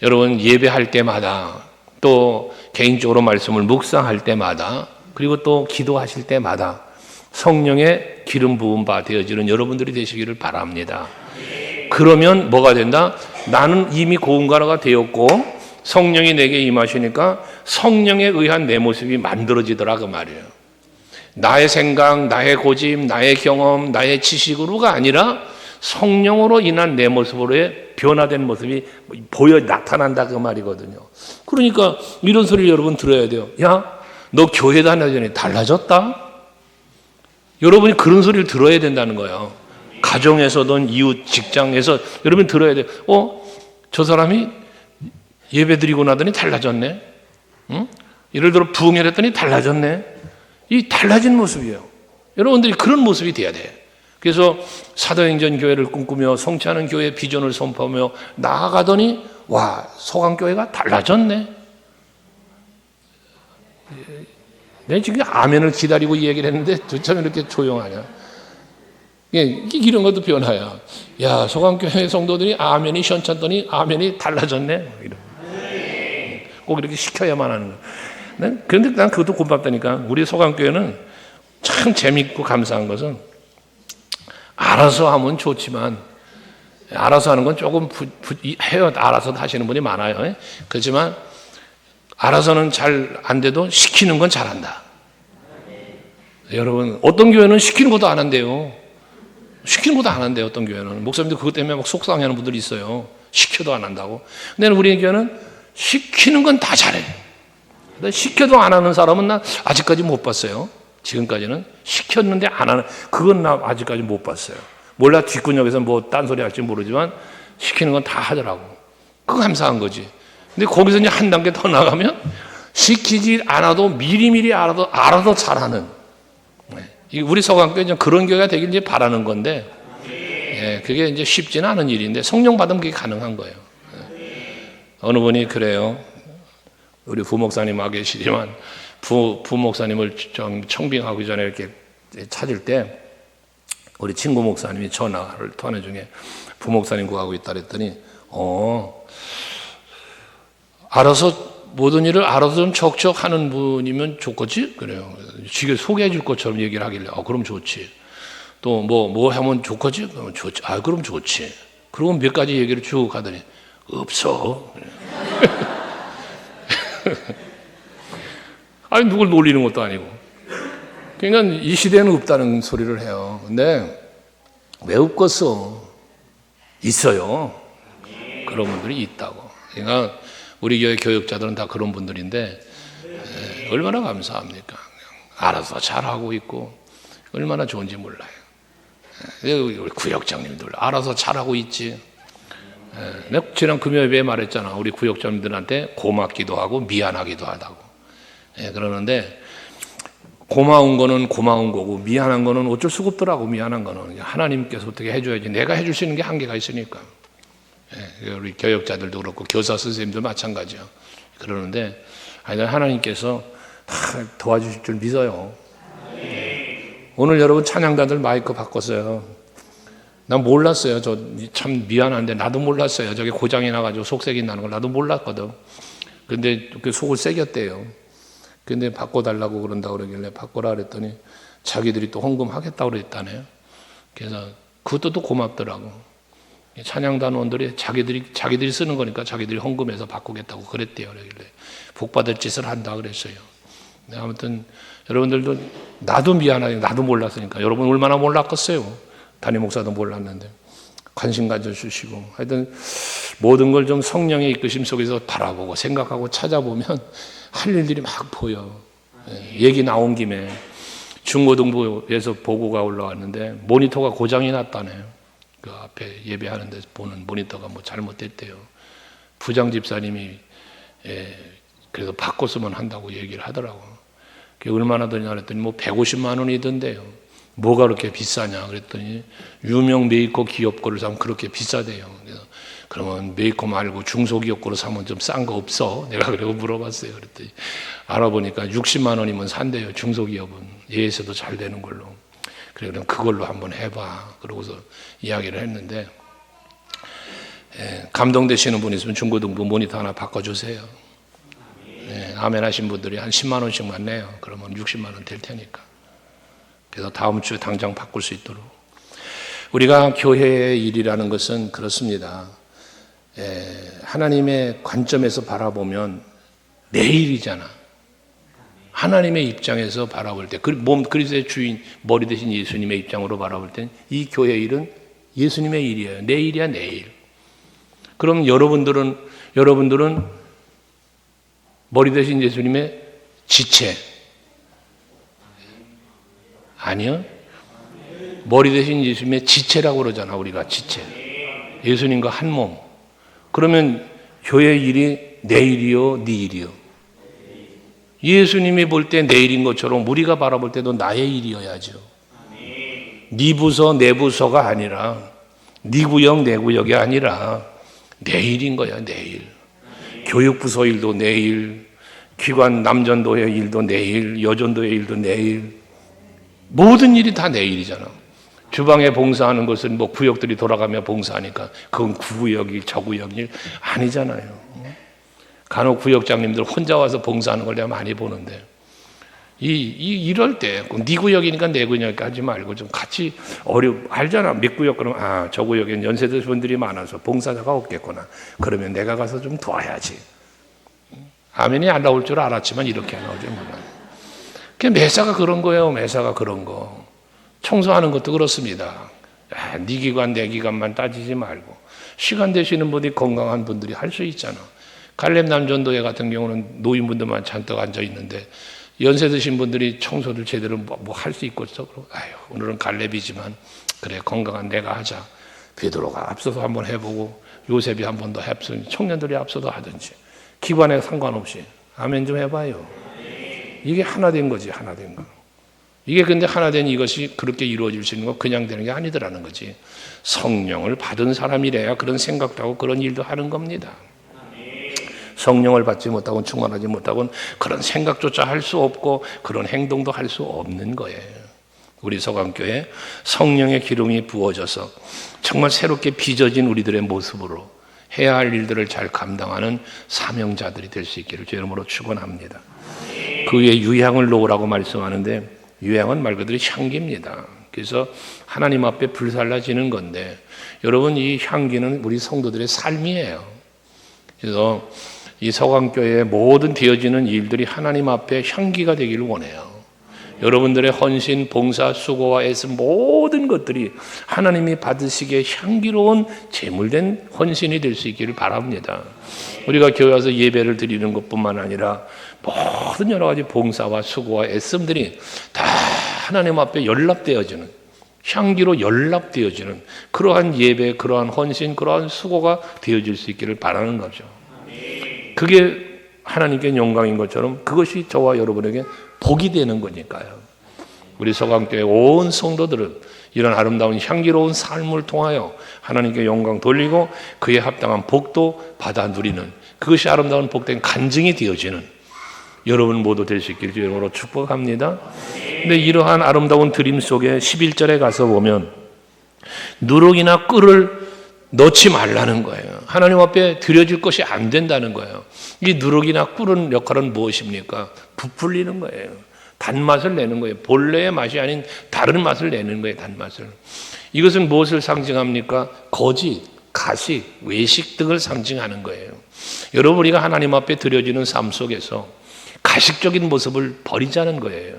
여러분, 예배할 때마다, 또 개인적으로 말씀을 묵상할 때마다, 그리고 또 기도하실 때마다 성령의 기름 부음 바 되어지는 여러분들이 되시기를 바랍니다. 그러면 뭐가 된다? 나는 이미 고운가루가 되었고 성령이 내게 임하시니까 성령에 의한 내 모습이 만들어지더라 그 말이에요. 나의 생각, 나의 고집, 나의 경험, 나의 지식으로가 아니라 성령으로 인한 내 모습으로의 변화된 모습이 나타난다 그 말이거든요. 그러니까 이런 소리를 여러분 들어야 돼요. 야, 너 교회 다니더니 달라졌다? 여러분이 그런 소리를 들어야 된다는 거예요. 가정에서든 이웃, 직장에서 여러분이 들어야 돼요. 저 사람이 예배 드리고 나더니 달라졌네. 응? 예를 들어 부흥회를 했더니 달라졌네. 이 달라진 모습이에요. 여러분들이 그런 모습이 돼야 돼요. 그래서 사도행전 교회를 꿈꾸며 성취하는 교회의 비전을 선포하며 나아가더니 와, 소강교회가 달라졌네. 내가 지금 아멘을 기다리고 이 얘기를 했는데 도대체 왜 이렇게 조용하냐. 이런 것도 변화야. 야, 소강교회 성도들이 아멘이 시원찮더니 아멘이 달라졌네. 꼭 이렇게 시켜야만 하는 거야. 그런데 난 그것도 고맙다니까. 우리 소강교회는 참 재밌고 감사한 것은 알아서 하면 좋지만, 알아서 하는 건 조금 해요. 알아서 하시는 분이 많아요. 그렇지만 알아서는 잘 안 돼도 시키는 건 잘한다. 여러분, 어떤 교회는 시키는 것도 안 한대요. 시키는 것도 안 한대요. 어떤 교회는. 목사님들 그것 때문에 막 속상해하는 분들이 있어요. 시켜도 안 한다고. 근데 우리 교회는 시키는 건 다 잘해. 근데 시켜도 안 하는 사람은 나 아직까지 못 봤어요. 지금까지는 시켰는데 안 하는, 그건 나 아직까지 못 봤어요. 몰라 뒷구녕에서 뭐 딴소리 할지 모르지만 시키는 건 다 하더라고. 그거 감사한 거지. 근데 거기서 이제 한 단계 더 나가면 시키지 않아도 미리미리 알아도 잘하는, 우리 서강교회 그런 교회가 되길 이제 바라는 건데, 그게 이제 쉽지는 않은 일인데 성령 받으면 그게 가능한 거예요. 어느 분이 그래요. 우리 부목사님 와 계시지만 부목사님을 청빙하기 전에 이렇게 찾을 때 우리 친구 목사님이 전화를 통하는 중에 부목사님 구하고 있다 그랬더니 알아서 모든 일을 알아서 좀 척척 하는 분이면 좋겠지? 그래요. 지금 소개해 줄 것처럼 얘기를 하길래 그럼 좋지. 또 뭐 하면 좋겠지? 그럼 좋지. 그럼 좋지. 그리고 몇 가지 얘기를 쭉 하더니 없어. 아니, 누굴 놀리는 것도 아니고. 그러니까 이 시대에는 없다는 소리를 해요. 근데 왜 없겠어? 있어요. 그런 분들이 있다고. 그러니까 우리 교회 교육자들은 다 그런 분들인데 얼마나 감사합니까? 알아서 잘하고 있고 얼마나 좋은지 몰라요. 우리 구역장님들 알아서 잘하고 있지. 내가 지난 금요일에 말했잖아. 우리 구역장님들한테 고맙기도 하고 미안하기도 하다고. 그러는데 고마운 거는 고마운 거고 미안한 거는 어쩔 수가 없더라고. 미안한 거는 하나님께서 어떻게 해줘야지. 내가 해줄 수 있는 게 한계가 있으니까. 우리 교역자들도 그렇고 교사 선생님도 마찬가지야. 그러는데 하나님께서 다 도와주실 줄 믿어요. 오늘 여러분 찬양단들 마이크 바꿨어요. 난 몰랐어요. 저 참 미안한데 나도 몰랐어요. 저게 고장이 나가지고 속색이 나는 걸 나도 몰랐거든. 근데 그 속을 새겼대요. 근데 바꿔달라고 그런다고 그러길래 바꿔라 그랬더니 자기들이 또 헌금하겠다고 그랬다네요. 그래서 그것도 또 고맙더라고. 찬양단원들이 자기들이 쓰는 거니까 자기들이 헌금해서 바꾸겠다고 그랬대요. 그러길래 복받을 짓을 한다 그랬어요. 아무튼 여러분들도 나도 미안하게 나도 몰랐으니까 여러분 얼마나 몰랐겠어요. 담임 목사도 몰랐는데 관심 가져주시고 하여튼 모든 걸 좀 성령의 이끄심 속에서 바라보고 생각하고 찾아보면 할 일들이 막 보여. 얘기 나온 김에 중고등부에서 보고가 올라왔는데 모니터가 고장이 났다네요. 그 앞에 예배하는 데서 보는 모니터가 뭐 잘못됐대요. 부장 집사님이 그래서 바꿨으면 한다고 얘기를 하더라고. 그게 얼마나 드냐 그랬더니 뭐 150만 원이던데요. 뭐가 그렇게 비싸냐 그랬더니 유명 메이커 기업 거를 사면 그렇게 비싸대요. 그래서 그러면 메이커 말고 중소기업 거로 사면 좀 싼 거 없어? 내가 그러고 물어봤어요. 그랬더니 알아보니까 60만 원이면 산대요. 중소기업은 예에서도 잘 되는 걸로. 그래 그럼 그걸로 한번 해봐. 그러고서 이야기를 했는데 감동되시는 분 있으면 중고등부 모니터 하나 바꿔주세요. 아멘 하신 분들이 한 10만 원씩만 내요. 그러면 60만 원 될 테니까. 그래서 다음 주에 당장 바꿀 수 있도록. 우리가 교회의 일이라는 것은 그렇습니다. 하나님의 관점에서 바라보면 내일이잖아. 하나님의 입장에서 바라볼 때, 그리스도의 주인, 머리 대신 예수님의 입장으로 바라볼 때 이 교회의 일은 예수님의 일이에요. 내일이야, 내일. 그럼 여러분들은 머리 대신 예수님의 지체. 아니요. 머리 대신 예수님의 지체라고 그러잖아, 우리가 지체. 예수님과 한 몸. 그러면 교회의 일이 내일이요, 네 일이요. 예수님이 볼 때 내일인 것처럼 우리가 바라볼 때도 나의 일이어야죠. 네 부서, 내 부서가 아니라 네 구역, 내 구역이 아니라 내일인 거야, 내일. 교육부서 일도 내일, 기관 남전도의 일도 내일, 여전도의 일도 내일. 모든 일이 다 내일이잖아. 주방에 봉사하는 것은 뭐 구역들이 돌아가며 봉사하니까 그건 구구역이 저구역 일 아니잖아요. 간혹 구역장님들 혼자 와서 봉사하는 걸 내가 많이 보는데 이럴 때 네 구역이니까 내 구역 하지 말고 좀 같이 알잖아. 몇 구역 그러면 저 구역엔 연세대 분들이 많아서 봉사자가 없겠구나. 그러면 내가 가서 좀 도와야지. 아멘이 안 나올 줄 알았지만 이렇게 안 나오죠. 매사가 그런 거예요. 매사가 그런 거. 청소하는 것도 그렇습니다. 네 기관 내 기관만 따지지 말고 시간 되시는 분이 건강한 분들이 할 수 있잖아. 갈렙 남전도회 같은 경우는 노인분들만 잔뜩 앉아 있는데 연세 드신 분들이 청소를 제대로 뭐 할 수 있겠어? 오늘은 갈렙이지만 그래 건강한 내가 하자. 베드로가 앞서서 한번 해보고 요셉이 한 번 더 해보니 청년들이 앞서서 하든지 기관에 상관없이 아멘 좀 해봐요. 이게 하나 된 거지, 하나 된 거. 이게 근데 하나 된 이것이 그렇게 이루어질 수 있는 거 그냥 되는 게 아니더라는 거지. 성령을 받은 사람이래야 그런 생각도 하고 그런 일도 하는 겁니다. 성령을 받지 못하고는 충만하지 못하고는 그런 생각조차 할 수 없고 그런 행동도 할 수 없는 거예요. 우리 서강교회 성령의 기름이 부어져서 정말 새롭게 빚어진 우리들의 모습으로 해야 할 일들을 잘 감당하는 사명자들이 될 수 있기를 주의 이름으로 축원합니다. 그 위에 유향을 놓으라고 말씀하는데 유향은 말 그대로 향기입니다. 그래서 하나님 앞에 불살라지는 건데 여러분 이 향기는 우리 성도들의 삶이에요. 그래서 이 서강교회의 모든 되어지는 일들이 하나님 앞에 향기가 되기를 원해요. 여러분들의 헌신, 봉사, 수고와 애씀 모든 것들이 하나님이 받으시기에 향기로운 제물된 헌신이 될 수 있기를 바랍니다. 우리가 교회 와서 예배를 드리는 것뿐만 아니라 모든 여러 가지 봉사와 수고와 애씀들이 다 하나님 앞에 연락되어지는, 향기로 연락되어지는 그러한 예배, 그러한 헌신, 그러한 수고가 되어질 수 있기를 바라는 거죠. 그게 하나님께 영광인 것처럼 그것이 저와 여러분에게 복이 되는 거니까요. 우리 서강교회 온 성도들은 이런 아름다운 향기로운 삶을 통하여 하나님께 영광 돌리고 그에 합당한 복도 받아 누리는, 그것이 아름다운 복된 간증이 되어지는 여러분 모두 될 수 있기를 주님으로 축복합니다. 근데 이러한 아름다운 드림 속에 11절에 가서 보면 누룩이나 꿀을 넣지 말라는 거예요. 하나님 앞에 드려질 것이 안 된다는 거예요. 이 누룩이나 꿀은 역할은 무엇입니까? 부풀리는 거예요. 단맛을 내는 거예요. 본래의 맛이 아닌 다른 맛을 내는 거예요. 단맛을. 이것은 무엇을 상징합니까? 거짓, 가식, 외식 등을 상징하는 거예요. 여러분, 우리가 하나님 앞에 드려지는 삶 속에서 가식적인 모습을 버리자는 거예요.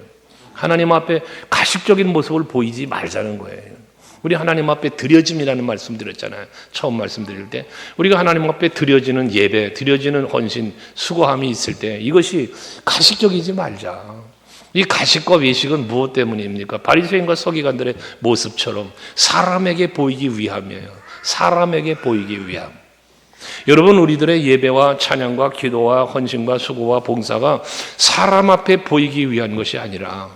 하나님 앞에 가식적인 모습을 보이지 말자는 거예요. 우리 하나님 앞에 드려짐이라는 말씀 드렸잖아요. 처음 말씀드릴 때 우리가 하나님 앞에 드려지는 예배, 드려지는 헌신, 수고함이 있을 때 이것이 가식적이지 말자. 이 가식과 외식은 무엇 때문입니까? 바리새인과 서기관들의 모습처럼 사람에게 보이기 위함이에요. 사람에게 보이기 위함. 여러분, 우리들의 예배와 찬양과 기도와 헌신과 수고와 봉사가 사람 앞에 보이기 위한 것이 아니라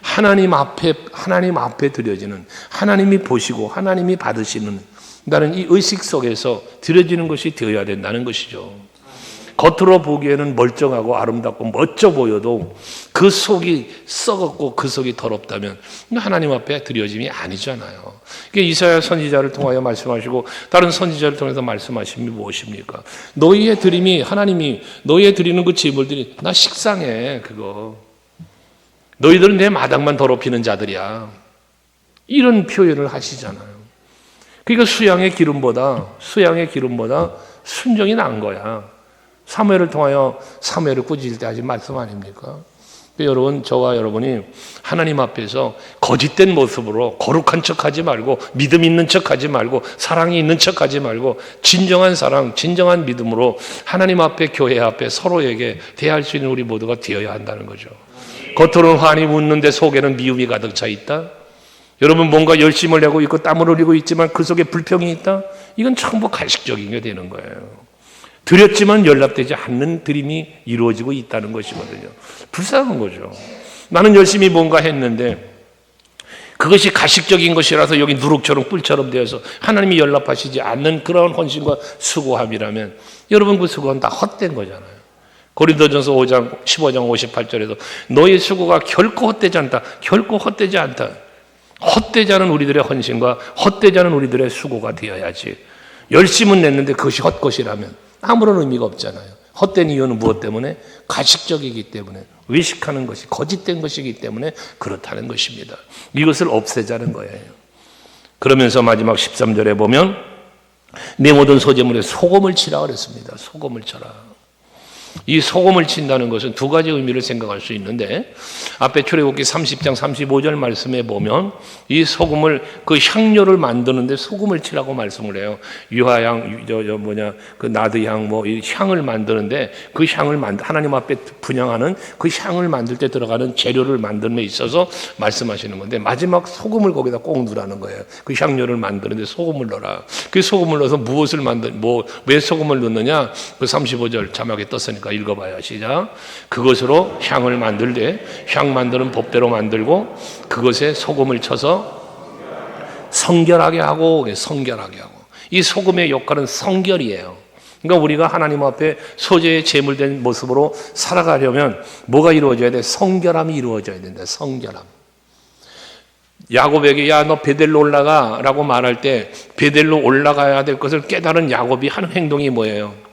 하나님 앞에 드려지는, 하나님이 보시고 하나님이 받으시는, 나는 이 의식 속에서 드려지는 것이 되어야 된다는 것이죠. 겉으로 보기에는 멀쩡하고 아름답고 멋져 보여도 그 속이 썩었고 그 속이 더럽다면 하나님 앞에 드려짐이 아니잖아요. 이사야 선지자를 통하여 말씀하시고 다른 선지자를 통해서 말씀하심이 무엇입니까? 너희의 드림이, 하나님이 너희의 드리는 그 제물들이 나 식상해. 그거 너희들은 내 마당만 더럽히는 자들이야. 이런 표현을 하시잖아요. 그러니까 수양의 기름보다 순종이 나은 거야. 사무엘을 통하여 사무엘을 꾸짖을 때 하신 말씀 아닙니까? 여러분, 저와 여러분이 하나님 앞에서 거짓된 모습으로 거룩한 척하지 말고, 믿음 있는 척하지 말고, 사랑이 있는 척하지 말고, 진정한 사랑, 진정한 믿음으로 하나님 앞에, 교회 앞에 서로에게 대할 수 있는 우리 모두가 되어야 한다는 거죠. 겉으로는 환히 웃는데 속에는 미움이 가득 차 있다. 여러분, 뭔가 열심을 내고 있고 땀을 흘리고 있지만 그 속에 불평이 있다. 이건 전부 가식적인 게 되는 거예요. 드렸지만 연락되지 않는 드림이 이루어지고 있다는 것이거든요. 불쌍한 거죠. 나는 열심히 뭔가 했는데 그것이 가식적인 것이라서 여기 누룩처럼 뿔처럼 되어서 하나님이 연락하시지 않는 그런 헌신과 수고함이라면 여러분, 그 수고는 다 헛된 거잖아요. 고린도전서 5장 15장 58절에도 너의 수고가 결코 헛되지 않다. 결코 헛되지 않다. 헛되지 않은 우리들의 헌신과 헛되지 않은 우리들의 수고가 되어야지. 열심은 냈는데 그것이 헛것이라면 아무런 의미가 없잖아요. 헛된 이유는 무엇 때문에? 가식적이기 때문에, 외식하는 것이 거짓된 것이기 때문에 그렇다는 것입니다. 이것을 없애자는 거예요. 그러면서 마지막 13절에 보면 내 모든 소재물에 소금을 치라 그랬습니다. 소금을 쳐라. 이 소금을 친다는 것은 두 가지 의미를 생각할 수 있는데, 앞에 출애굽기 30장 35절 말씀에 보면 이 소금을, 그 향료를 만드는데 소금을 치라고 말씀을 해요. 유화향, 그 나드향, 이 향을 만드는데 그 향을 하나님 앞에 분향하는 그 향을 만들 때 들어가는 재료를 만드는 데 있어서 말씀하시는 건데, 마지막 소금을 거기다 꼭 넣으라는 거예요. 그 향료를 만드는데 소금을 넣어라. 그 소금을 넣어서 무엇을 왜 소금을 넣느냐? 그 35절 자막에 떴으니까 읽어봐요. 시작. 그것으로 향을 만들 때 향 만드는 법대로 만들고 그것에 소금을 쳐서 성결하게 하고, 이 소금의 역할은 성결이에요. 그러니까 우리가 하나님 앞에 소재의 제물된 모습으로 살아가려면 뭐가 이루어져야 돼? 성결함이 이루어져야 된다. 성결함. 야곱에게 야, 너 베델로 올라가 라고 말할 때 베델로 올라가야 될 것을 깨달은 야곱이 하는 행동이 뭐예요?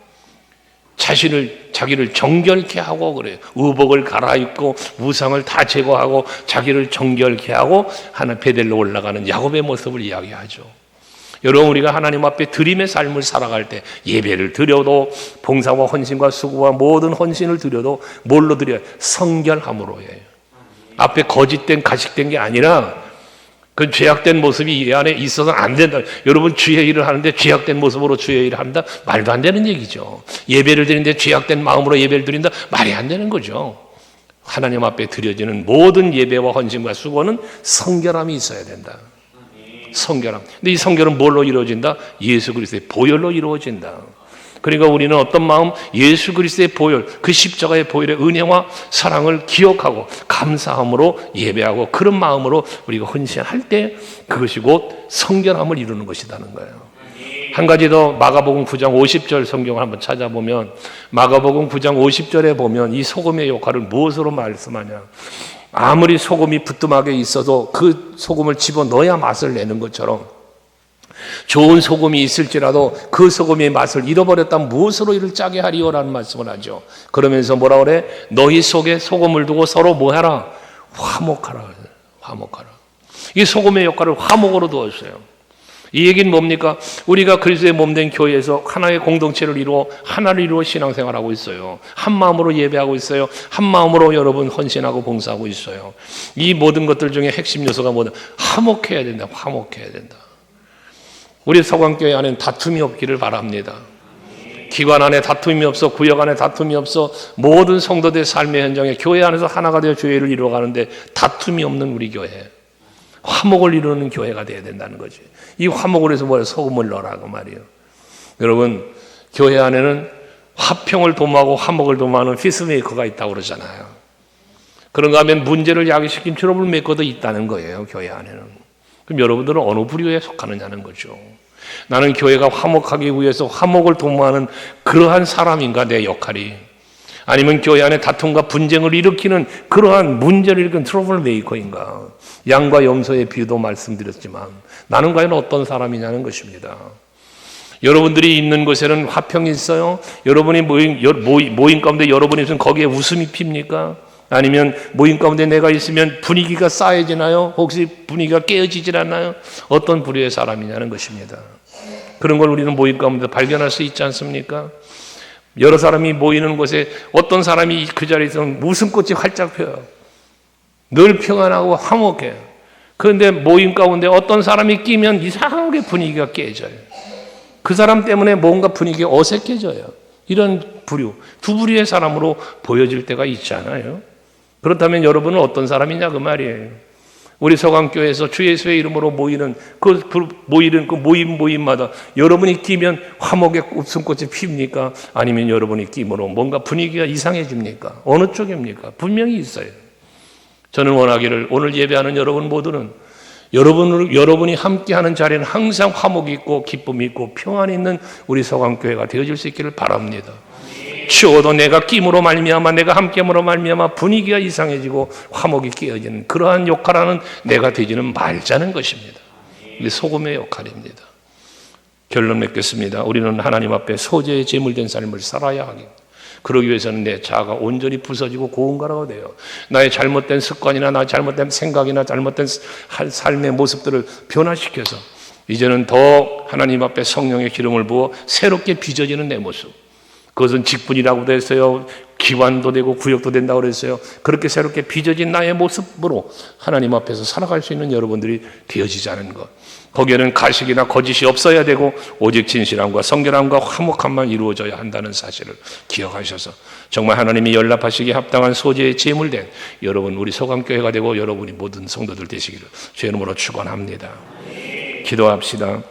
자기를 정결케 하고 그래요. 의복을 갈아입고 우상을 다 제거하고 자기를 정결케 하고 하나 베델로 올라가는 야곱의 모습을 이야기하죠. 여러분, 우리가 하나님 앞에 드림의 삶을 살아갈 때 예배를 드려도, 봉사와 헌신과 수고와 모든 헌신을 드려도 뭘로 드려요? 성결함으로 해요. 앞에 거짓된 가식된 게 아니라 그 죄악된 모습이 이 안에 있어서는 안 된다. 여러분 주의 일을 하는데 죄악된 모습으로 주의 일을 한다? 말도 안 되는 얘기죠. 예배를 드리는데 죄악된 마음으로 예배를 드린다? 말이 안 되는 거죠. 하나님 앞에 드려지는 모든 예배와 헌신과 수고는 성결함이 있어야 된다. 성결함. 근데 이 성결은 뭘로 이루어진다? 예수 그리스도의 보혈로 이루어진다. 그러니까 우리는 어떤 마음? 예수 그리스도의 보혈, 그 십자가의 보혈의 은혜와 사랑을 기억하고 감사함으로 예배하고 그런 마음으로 우리가 헌신할 때 그것이 곧 성결함을 이루는 것이라는 거예요. 한 가지 더 마가복음 9장 50절 성경을 한번 찾아보면 마가복음 9장 50절에 보면 이 소금의 역할을 무엇으로 말씀하냐? 아무리 소금이 부뚜막에 있어도 그 소금을 집어넣어야 맛을 내는 것처럼 좋은 소금이 있을지라도 그 소금의 맛을 잃어버렸다면 무엇으로 이를 짜게 하리요라는 말씀을 하죠. 그러면서 뭐라 그래? 너희 속에 소금을 두고 서로 뭐하라? 화목하라. 화목하라. 이 소금의 역할을 화목으로 두었어요. 이 얘기는 뭡니까? 우리가 그리스도의 몸된 교회에서 하나의 공동체를 이루어 하나를 이루어 신앙생활하고 있어요. 한 마음으로 예배하고 있어요. 한 마음으로 여러분 헌신하고 봉사하고 있어요. 이 모든 것들 중에 핵심 요소가 뭐냐? 화목해야 된다. 화목해야 된다. 우리 서강교회 안에는 다툼이 없기를 바랍니다. 기관 안에 다툼이 없어, 구역 안에 다툼이 없어, 모든 성도들의 삶의 현장에 교회 안에서 하나가 되어 교회를 이루어가는데 다툼이 없는 우리 교회, 화목을 이루는 교회가 되어야 된다는 거지. 이 화목을 해서 뭐야? 소금을 넣으라고 말이에요. 여러분, 교회 안에는 화평을 도모하고 화목을 도모하는 피스메이커가 있다고 그러잖아요. 그런가 하면 문제를 야기시킨 트러블 메이커도 있다는 거예요, 교회 안에는. 그럼 여러분들은 어느 부류에 속하느냐는 거죠. 나는 교회가 화목하기 위해서 화목을 도모하는 그러한 사람인가, 내 역할이. 아니면 교회 안에 다툼과 분쟁을 일으키는 그러한 문제를 일으키는 트러블 메이커인가. 양과 염소의 비유도 말씀드렸지만 나는 과연 어떤 사람이냐는 것입니다. 여러분들이 있는 곳에는 화평이 있어요? 여러분이 모임 가운데 여러분이 있으면 거기에 웃음이 핍니까? 아니면 모임 가운데 내가 있으면 분위기가 싸해지나요? 혹시 분위기가 깨어지질 않나요? 어떤 부류의 사람이냐는 것입니다. 그런 걸 우리는 모임 가운데 발견할 수 있지 않습니까? 여러 사람이 모이는 곳에 어떤 사람이 그 자리에 있으면 웃음꽃이 활짝 펴요. 늘 평안하고 화목해요. 그런데 모임 가운데 어떤 사람이 끼면 이상하게 분위기가 깨져요. 그 사람 때문에 뭔가 분위기가 어색해져요. 이런 부류, 두 부류의 사람으로 보여질 때가 있잖아요. 그렇다면 여러분은 어떤 사람이냐 그 말이에요. 우리 서강교회에서 주 예수의 이름으로 모이는 그 모임마다 여러분이 끼면 화목의 웃음꽃이 핍니까? 아니면 여러분이 끼므로 뭔가 분위기가 이상해집니까? 어느 쪽입니까? 분명히 있어요. 저는 원하기를 오늘 예배하는 여러분 모두는 여러분이 함께하는 자리는 항상 화목이 있고 기쁨이 있고 평안이 있는 우리 서강교회가 되어질 수 있기를 바랍니다. 추워도 내가 끼므로 말미암아 내가 함께함으로 말미암아 분위기가 이상해지고 화목이 깨어지는 그러한 역할하는 내가 되지는 말자는 것입니다. 이게 소금의 역할입니다. 결론 맺겠습니다. 우리는 하나님 앞에 소재의 제물된 삶을 살아야 하겠습니다. 그러기 위해서는 내 자아가 온전히 부서지고 고운가라가 돼요. 나의 잘못된 습관이나 나의 잘못된 생각이나 잘못된 삶의 모습들을 변화시켜서 이제는 더 하나님 앞에 성령의 기름을 부어 새롭게 빚어지는 내 모습. 그것은 직분이라고도 했어요. 기관도 되고 구역도 된다고 그랬어요. 그렇게 새롭게 빚어진 나의 모습으로 하나님 앞에서 살아갈 수 있는 여러분들이 되어지자는 것. 거기에는 가식이나 거짓이 없어야 되고 오직 진실함과 성결함과 화목함만 이루어져야 한다는 사실을 기억하셔서 정말 하나님이 연락하시기에 합당한 소재의 제물된 여러분 우리 서강교회가 되고 여러분이 모든 성도들 되시기를 주의 이름으로 축원합니다. 기도합시다.